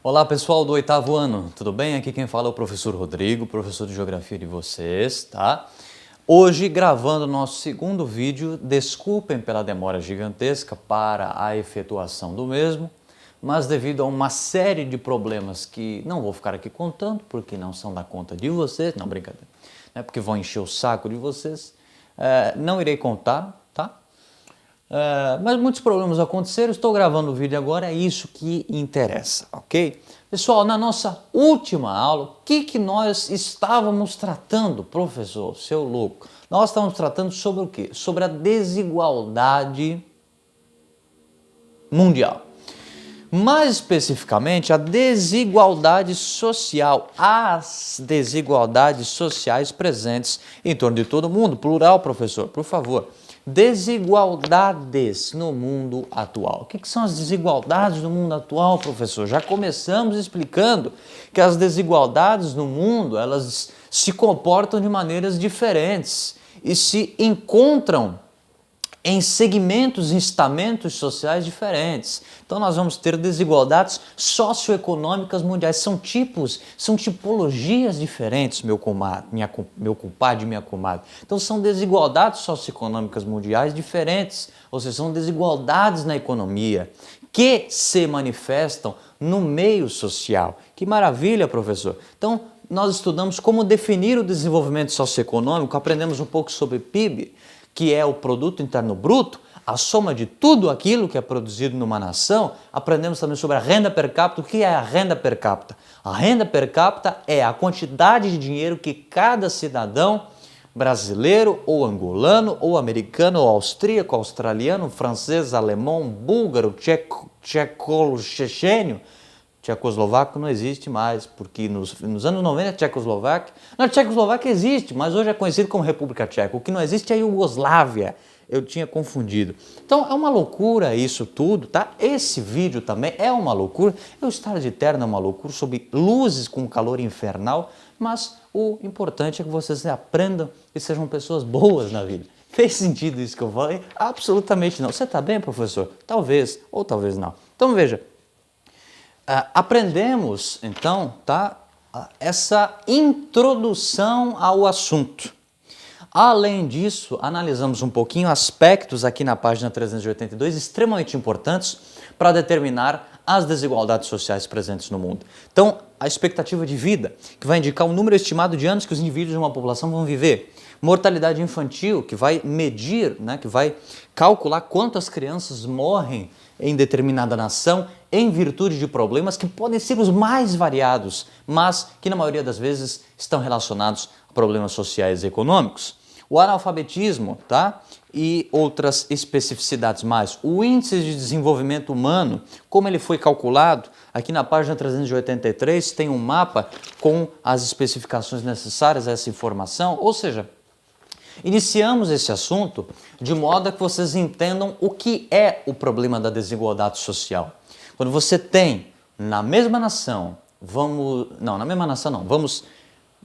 Olá pessoal do 8º ano, tudo bem? Aqui quem fala é o professor Rodrigo, professor de Geografia de vocês, tá? Hoje gravando nosso segundo vídeo, desculpem pela demora gigantesca para a efetuação do mesmo, mas devido a uma série de problemas que não vou ficar aqui contando, porque não são da conta de vocês, não, brincadeira, né? Porque vão encher o saco de vocês, não irei contar, tá? Mas muitos problemas aconteceram, estou gravando o vídeo agora, é isso que interessa, ok? Pessoal, na nossa última aula, o que nós estávamos tratando, professor, seu louco? Nós estávamos tratando sobre o quê? Sobre a desigualdade mundial. Mais especificamente, a desigualdade social, as desigualdades sociais presentes em torno de todo mundo. Plural, professor, por favor. Desigualdades no mundo atual. O que são as desigualdades no mundo atual, professor? Já começamos explicando que as desigualdades no mundo, elas se comportam de maneiras diferentes e se encontram em segmentos e estamentos sociais diferentes. Então nós vamos ter desigualdades socioeconômicas mundiais. São tipos, são tipologias diferentes, meu compadre, minha comadre. Então são desigualdades socioeconômicas mundiais diferentes, ou seja, são desigualdades na economia que se manifestam no meio social. Que maravilha, professor! Então nós estudamos como definir o desenvolvimento socioeconômico, aprendemos um pouco sobre PIB, que é o Produto Interno Bruto, a soma de tudo aquilo que é produzido numa nação. Aprendemos também sobre a renda per capita. O que é a renda per capita? A renda per capita é a quantidade de dinheiro que cada cidadão brasileiro, ou angolano, ou americano, ou austríaco, australiano, francês, alemão, búlgaro, chechênio, tchecoslovaco não existe mais, porque nos anos 90 a Tchecoslováquia existe, mas hoje é conhecido como República Tcheca. O que não existe é a Iugoslávia. Eu tinha confundido. Então é uma loucura isso tudo, tá? Esse vídeo também é uma loucura. Eu estar de terno é uma loucura, sobre luzes com calor infernal, mas o importante é que vocês aprendam e sejam pessoas boas na vida. Fez sentido isso que eu falei? Absolutamente não. Você está bem, professor? Talvez, ou talvez não. Então veja, aprendemos, então, tá, essa introdução ao assunto. Além disso, analisamos um pouquinho aspectos aqui na página 382 extremamente importantes para determinar as desigualdades sociais presentes no mundo. Então, a expectativa de vida, que vai indicar o número estimado de anos que os indivíduos de uma população vão viver. Mortalidade infantil, que vai medir, né, que vai calcular quantas crianças morrem em determinada nação em virtude de problemas que podem ser os mais variados, mas que na maioria das vezes estão relacionados a problemas sociais e econômicos. O analfabetismo, tá? E outras especificidades mais. O índice de desenvolvimento humano, como ele foi calculado, aqui na página 383 tem um mapa com as especificações necessárias a essa informação, ou seja, iniciamos esse assunto de modo a que vocês entendam o que é o problema da desigualdade social. Quando você tem na mesma nação, vamos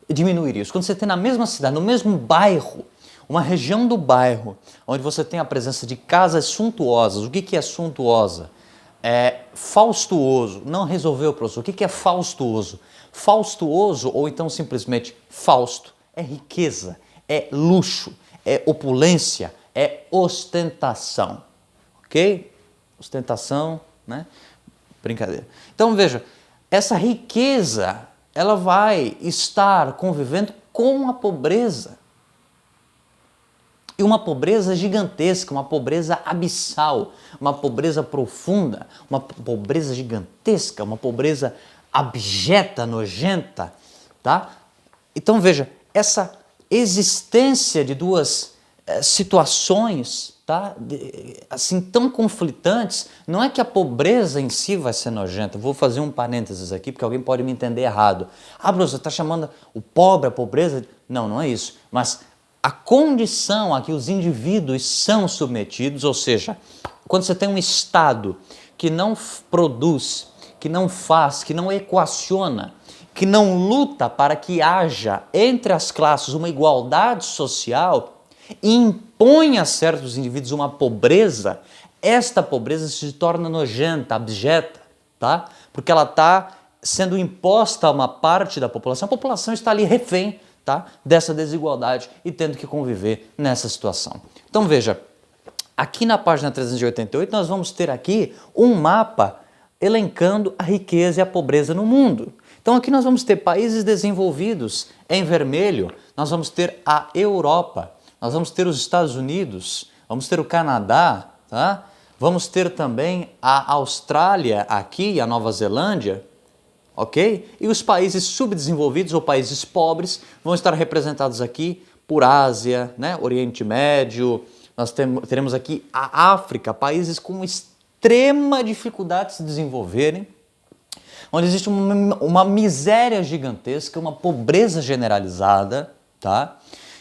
diminuir isso. Quando você tem na mesma cidade, no mesmo bairro, uma região do bairro, onde você tem a presença de casas suntuosas. O que é suntuosa? É faustuoso. Não resolveu, professor. O que é faustuoso? Faustuoso, ou então simplesmente Fausto, é riqueza, é luxo, é opulência, é ostentação. Ok? Ostentação, né? Brincadeira. Então veja, essa riqueza, ela vai estar convivendo com a pobreza. E uma pobreza gigantesca, uma pobreza abissal, uma pobreza profunda, uma pobreza gigantesca, uma pobreza abjeta, nojenta, tá? Então veja, essa existência de duas situações, tá, assim, tão conflitantes, não é que a pobreza em si vai ser nojenta. Vou fazer um parênteses aqui, porque alguém pode me entender errado. Bruno, você está chamando o pobre, a pobreza? Não, não é isso. Mas a condição a que os indivíduos são submetidos, ou seja, quando você tem um Estado que não produz, que não faz, que não equaciona, que não luta para que haja entre as classes uma igualdade social e impõe a certos indivíduos uma pobreza, esta pobreza se torna nojenta, abjeta, tá? Porque ela está sendo imposta a uma parte da população, a população está ali refém, tá, dessa desigualdade e tendo que conviver nessa situação. Então veja, aqui na página 388 nós vamos ter aqui um mapa elencando a riqueza e a pobreza no mundo. Então aqui nós vamos ter países desenvolvidos em vermelho, nós vamos ter a Europa, nós vamos ter os Estados Unidos, vamos ter o Canadá, tá? Vamos ter também a Austrália aqui, a Nova Zelândia, ok? E os países subdesenvolvidos ou países pobres vão estar representados aqui por Ásia, né? Oriente Médio, nós teremos aqui a África, países com extrema dificuldade de se desenvolverem, onde existe uma miséria gigantesca, uma pobreza generalizada, tá?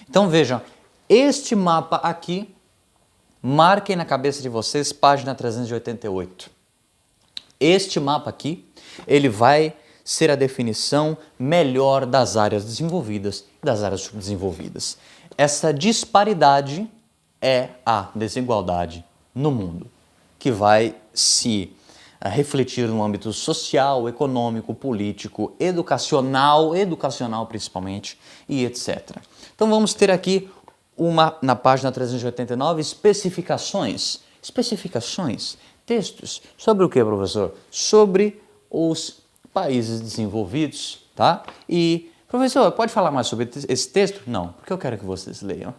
Então vejam, este mapa aqui, marquem na cabeça de vocês, página 388. Este mapa aqui, ele vai ser a definição melhor das áreas desenvolvidas e das áreas subdesenvolvidas. Essa disparidade é a desigualdade no mundo, que vai se refletir no âmbito social, econômico, político, educacional principalmente, e etc. Então vamos ter aqui na página 389, especificações. Especificações, textos. Sobre o que, professor? Sobre os países desenvolvidos, tá? E, professor, pode falar mais sobre esse texto? Não, porque eu quero que vocês leiam.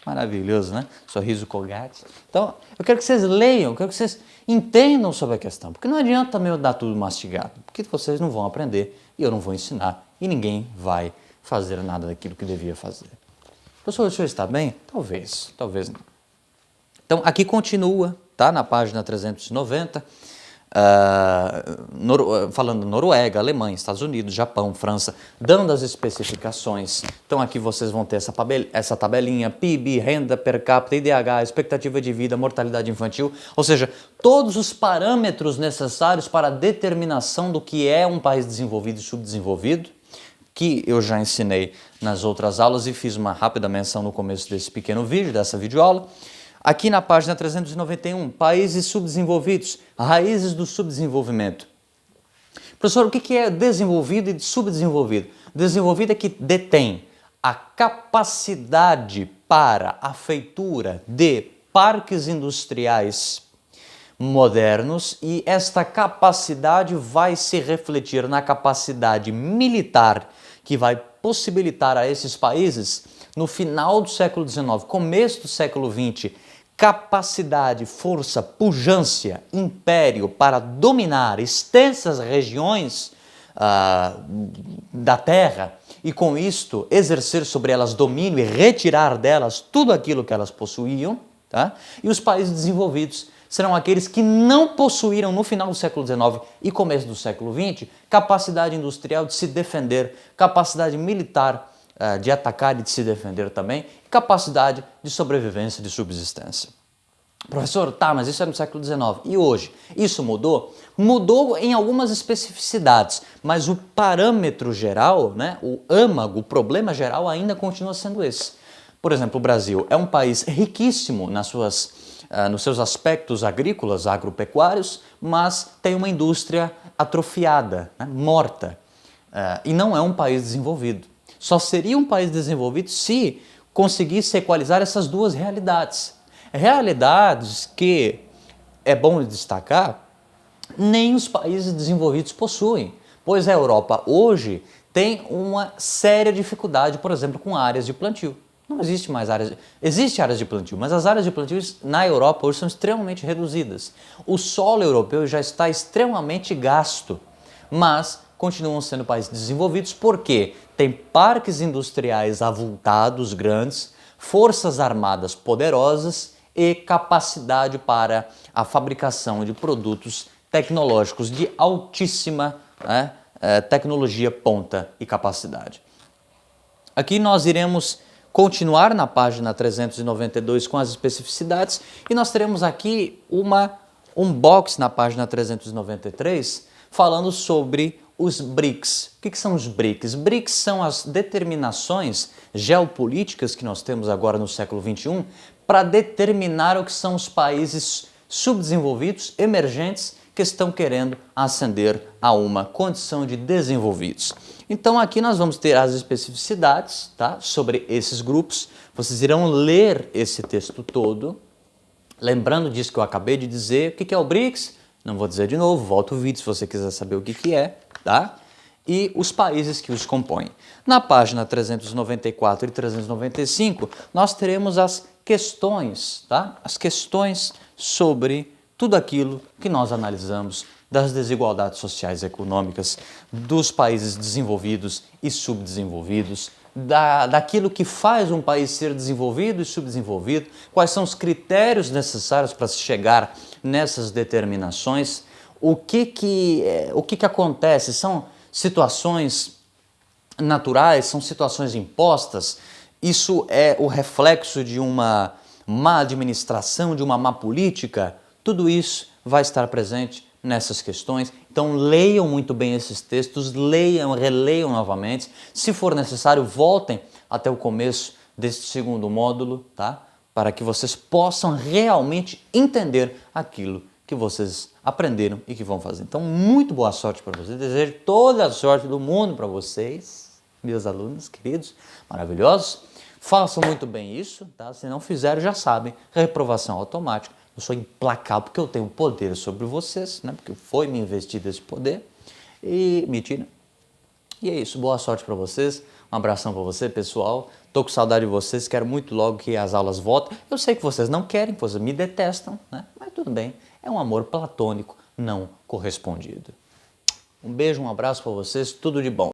Maravilhoso, né? Sorriso Colgate. Então, eu quero que vocês leiam, eu quero que vocês entendam sobre a questão, porque não adianta também eu dar tudo mastigado, porque vocês não vão aprender e eu não vou ensinar e ninguém vai fazer nada daquilo que devia fazer. Professor, o senhor está bem? Talvez, talvez não. Então, aqui continua, tá? Na página 390, falando Noruega, Alemanha, Estados Unidos, Japão, França, dando as especificações. Então aqui vocês vão ter essa tabelinha, PIB, renda per capita, IDH, expectativa de vida, mortalidade infantil, ou seja, todos os parâmetros necessários para a determinação do que é um país desenvolvido e subdesenvolvido, que eu já ensinei nas outras aulas e fiz uma rápida menção no começo desse pequeno vídeo, dessa videoaula. Aqui na página 391, países subdesenvolvidos, raízes do subdesenvolvimento. Professor, o que é desenvolvido e subdesenvolvido? Desenvolvido é que detém a capacidade para a feitura de parques industriais modernos e esta capacidade vai se refletir na capacidade militar que vai possibilitar a esses países, no final do século XIX, começo do século XX, capacidade, força, pujança, império para dominar extensas regiões da Terra e com isto exercer sobre elas domínio e retirar delas tudo aquilo que elas possuíam, tá? E os países desenvolvidos serão aqueles que não possuíram no final do século XIX e começo do século XX capacidade industrial de se defender, capacidade militar de atacar e de se defender também, capacidade de sobrevivência, de subsistência. Professor, tá, mas isso é no século XIX. E hoje? Isso mudou? Mudou em algumas especificidades, mas o parâmetro geral, né, o âmago, o problema geral ainda continua sendo esse. Por exemplo, o Brasil é um país riquíssimo nos seus aspectos agrícolas, agropecuários, mas tem uma indústria atrofiada, né, morta, e não é um país desenvolvido. Só seria um país desenvolvido se conseguisse equalizar essas duas realidades. Realidades que, é bom destacar, nem os países desenvolvidos possuem, pois a Europa hoje tem uma séria dificuldade, por exemplo, com áreas de plantio. Não existe mais áreas, existe áreas de plantio, mas as áreas de plantio na Europa hoje são extremamente reduzidas. O solo europeu já está extremamente gasto, mas continuam sendo países desenvolvidos porque tem parques industriais avultados, grandes, forças armadas poderosas e capacidade para a fabricação de produtos tecnológicos de altíssima tecnologia, ponta e capacidade. Aqui nós iremos continuar na página 392 com as especificidades e nós teremos aqui um box na página 393 falando sobre os BRICS. O que são os BRICS? BRICS são as determinações geopolíticas que nós temos agora no século XXI para determinar o que são os países subdesenvolvidos, emergentes, que estão querendo ascender a uma condição de desenvolvidos. Então aqui nós vamos ter as especificidades, tá, sobre esses grupos. Vocês irão ler esse texto todo, lembrando disso que eu acabei de dizer. O que é o BRICS? Não vou dizer de novo, volta o vídeo se você quiser saber o que é, tá? E os países que os compõem. Na página 394 e 395, nós teremos as questões, tá? As questões sobre tudo aquilo que nós analisamos das desigualdades sociais e econômicas dos países desenvolvidos e subdesenvolvidos, daquilo que faz um país ser desenvolvido e subdesenvolvido, quais são os critérios necessários para se chegar nessas determinações, o que acontece, são situações naturais, são situações impostas, isso é o reflexo de uma má administração, de uma má política, tudo isso vai estar presente nessas questões. Então leiam muito bem esses textos, leiam, releiam novamente. Se for necessário, voltem até o começo deste segundo módulo, tá? Para que vocês possam realmente entender aquilo que vocês aprenderam e que vão fazer. Então, muito boa sorte para vocês. Desejo toda a sorte do mundo para vocês, meus alunos queridos, maravilhosos. Façam muito bem isso, tá? Se não fizeram, já sabem, reprovação automática. Eu sou implacável porque eu tenho poder sobre vocês, né? Porque foi me investido esse poder. E mentira. E é isso, boa sorte para vocês. Um abração para você, pessoal. Tô com saudade de vocês, quero muito logo que as aulas voltem. Eu sei que vocês não querem, que vocês me detestam, né? Mas tudo bem, é um amor platônico não correspondido. Um beijo, um abraço para vocês, tudo de bom.